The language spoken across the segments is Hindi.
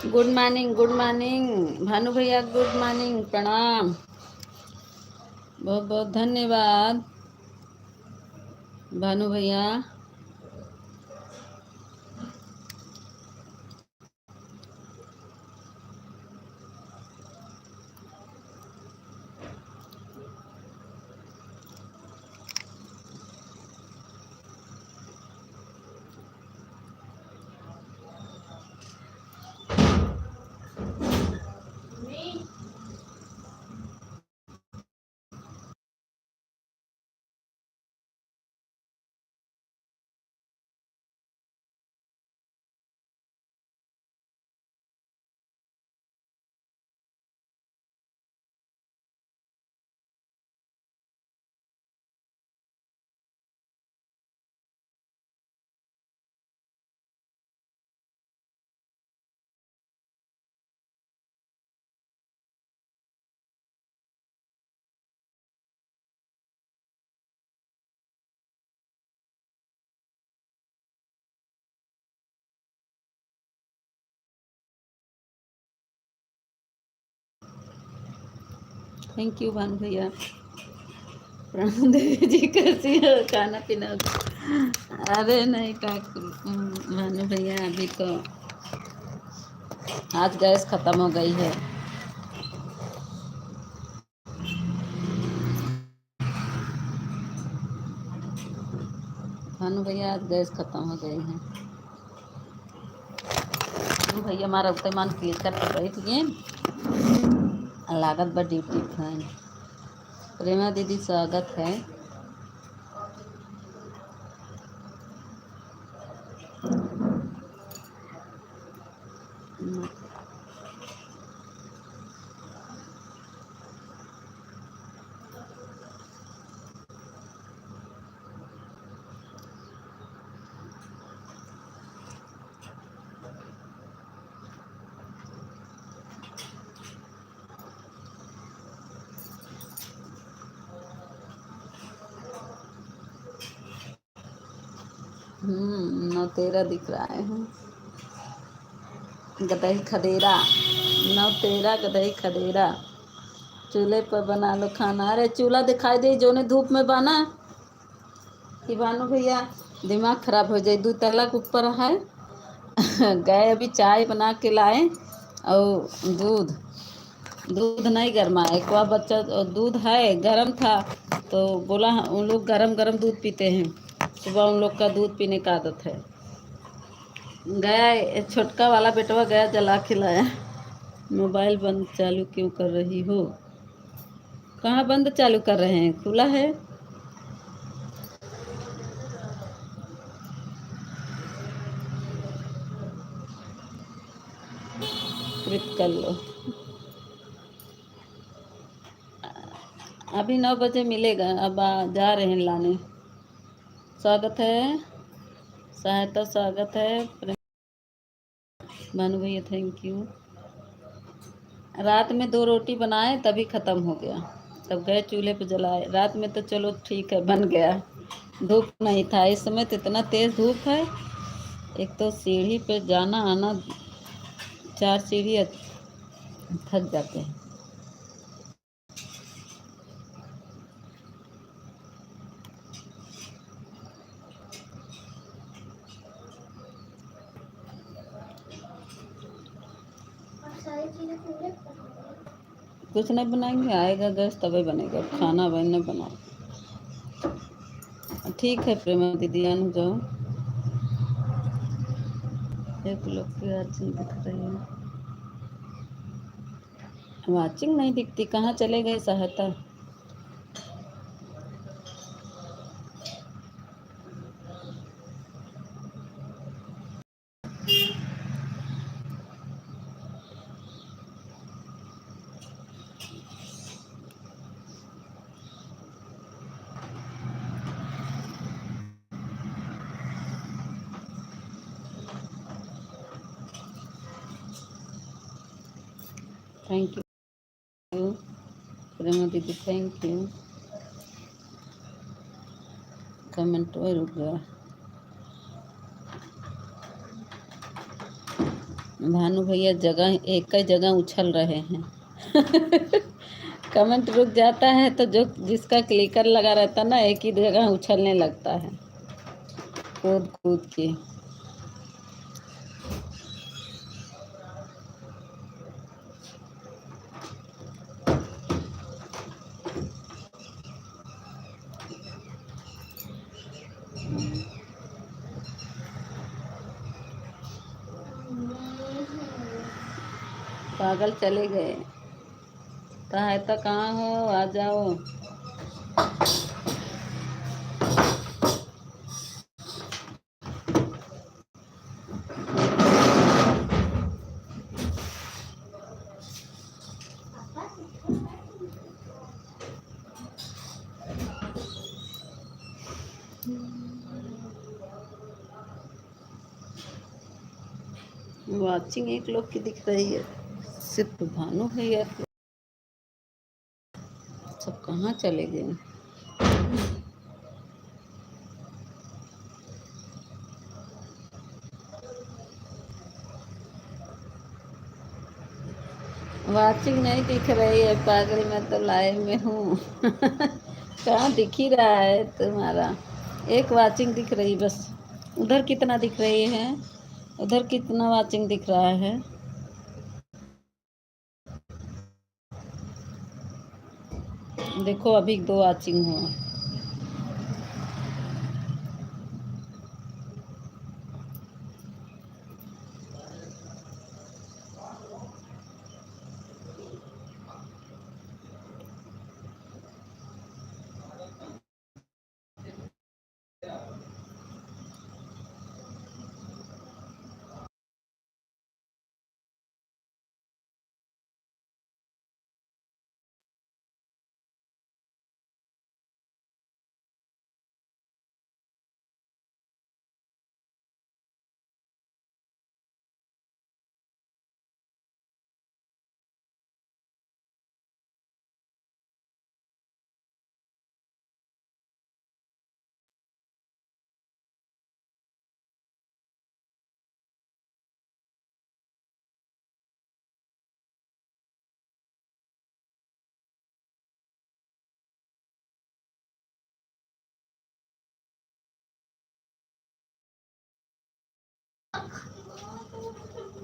गुड मॉर्निंग भानु भैया, गुड मॉर्निंग, प्रणाम। बहुत बहुत धन्यवाद भानु भैया। थैंक यू भानु भैया। प्रणाम देवी जी, कैसी हो? खाना पीना? अरे नहीं ठाकुर भानु भैया, अभी तो आज गैस खत्म हो गई है। भानु भैया, आज गैस खत्म हो गई है। भानु भैया हमारा उतने मान क्लियर कर रही थी लागत बा ड्यूटी फैन। प्रेमा दीदी स्वागत है। नौ तेरह दिख रहा है। गदही खदेरा, 9 13 गदही खदेरा। चूल्हे पर बना लो खाना। अरे चूल्हा दिखाई दे जो ने धूप में बना कि भानु भैया दिमाग खराब हो जाए। 2 तला के ऊपर है। गए अभी चाय बना के लाए और दूध दूध नहीं गरमाए। एक बार बच्चा दूध है गरम था तो बोला उन लोग गरम गरम दूध पीते हैं। सुबह उन लोग का दूध पीने का आदत है। गया छोटका वाला बेटवा गया जला के लाया। मोबाइल बंद चालू क्यों कर रही हो? कहाँ बंद चालू कर रहे हैं? खुला है। कृत कर लो। अभी 9 बजे मिलेगा। अब जा रहे हैं लाने। स्वागत है सहायता, स्वागत है भानु भैया, थैंक यू। रात में 2 रोटी बनाए तभी ख़त्म हो गया। तब गए चूल्हे पे जलाए। रात में तो चलो ठीक है बन गया। धूप नहीं था इस समय तो। इतना तेज़ धूप है। एक तो सीढ़ी पे जाना आना 4 सीढ़ी थक जाते हैं। कुछ नहीं बनाएंगे, आएगा गैस तभी बनेगा खाना। बनने बनाओ। ठीक है प्रेमा दीदी, आने जाओ। एक लोग की वाचिंग दिख रही है। वाचिंग नहीं दिखती। कहाँ चले गए सहायता? थैंक यू प्रेमा दीदी, थैंक यू। कमेंट में रुक गया। भानु भैया जगह एक ही जगह उछल रहे हैं। कमेंट रुक जाता है तो जो जिसका क्लिकर लगा रहता ना एक ही जगह उछलने लगता है कूद कूद के। पागल चले गए। सहायता कहाँ हो, आ जाओ। वाचिंग एक लोग की दिख रही है, सिर्फ भानु भैया की। सब कहाँ चले गए। वाचिंग नहीं दिख रही है पागल, मैं तो लाइव में हूँ। कहाँ दिख ही रहा है तुम्हारा। एक वाचिंग दिख रही बस। उधर कितना दिख रही है, उधर कितना वाचिंग दिख रहा है। देखो अभी 2 वाचिंग हुआ।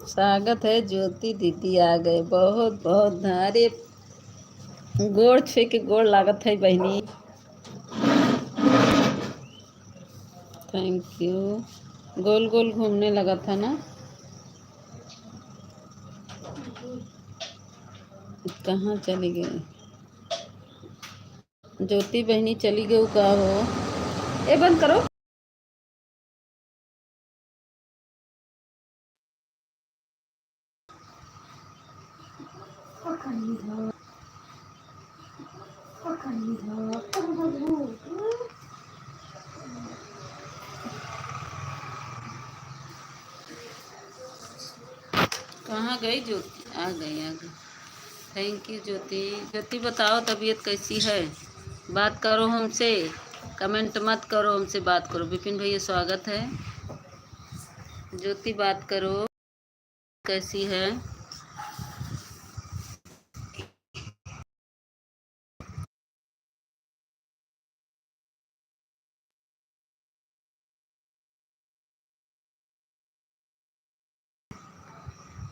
स्वागत है, ज्योति दीदी आ गए। बहुत बहुत अरे गोड़ छे के गोड़ लागत है बहनी। Thank you. गोल गोल घूमने लगा था ना। कहाँ चली गई ज्योति बहनी, चली गई का हो। ए बंद करो। कहाँ गई ज्योति, आ गई आ गई। थैंक यू ज्योति। ज्योति बताओ तबीयत कैसी है, बात करो हमसे, कमेंट मत करो, हमसे बात करो। विपिन भैया स्वागत है। ज्योति बात करो, कैसी है।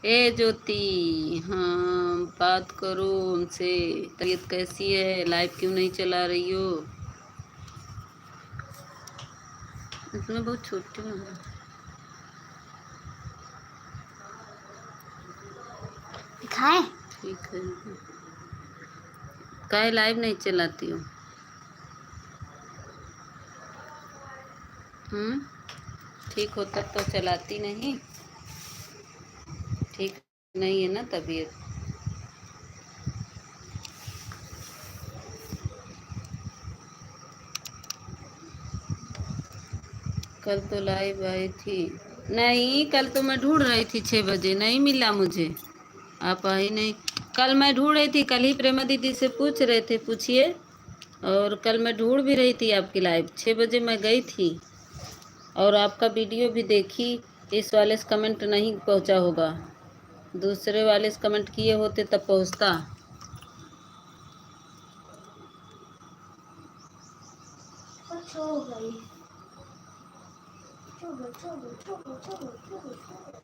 ए ज्योति, हाँ बात करो हमसे, तबीयत कैसी है, लाइव क्यों नहीं चला रही हो। इसमें बहुत छोटी हूँ। दिखाए ठीक है। काहे लाइव नहीं चलाती हो। ठीक होता तो चलाती नहीं। ठीक नहीं है ना तबीयत। कल तो लाइव आई थी। नहीं कल तो मैं ढूंढ रही थी 6 बजे, नहीं मिला मुझे, आप आई नहीं। कल मैं ढूंढ रही थी, कल ही प्रेमा दीदी से पूछ रहे थे, पूछिए। और कल मैं ढूंढ भी रही थी आपकी लाइव, 6 बजे मैं गई थी। और आपका वीडियो भी देखी, इस वाले से कमेंट नहीं पहुंचा होगा। दूसरे वाले से कमेंट किए होते तब पहुंचता। कुछ हो गई। छोड़ो छोड़ो छोड़ो छोड़ो छोड़ो छोड़ो।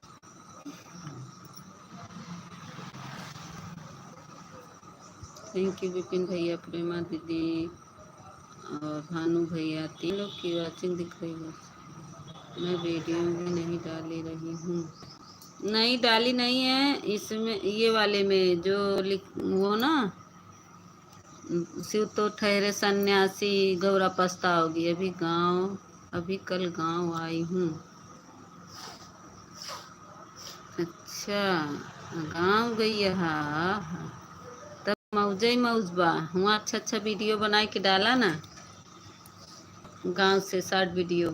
थैंक यू विपिन भैया, प्रेमा दीदी और भानु भैया, तीन लोग की वॉचिंग दिख रही है। मैं वीडियो भी नहीं डाली रही हूँ। नहीं डाली नहीं है इसमें, ये वाले में जो वो ना, शिव तो ठहरे सन्यासी गौरा पछताओगी, अभी कल गांव आई हूँ। अच्छा, गांव गई है। हाँ, तब मौजे ही मौज बा। हुआ अच्छा अच्छा वीडियो बना के डाला ना गांव से, short video.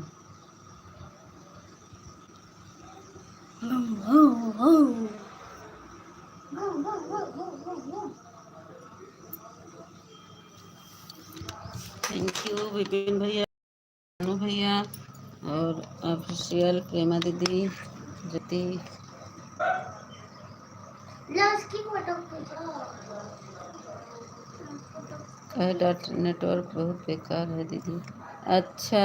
Thank you Vipin भैया, भानु भैया और ऑफिशियल प्रेमा दीदी, ज्योति। नेटवर्क बहुत बेकार है दीदी। अच्छा।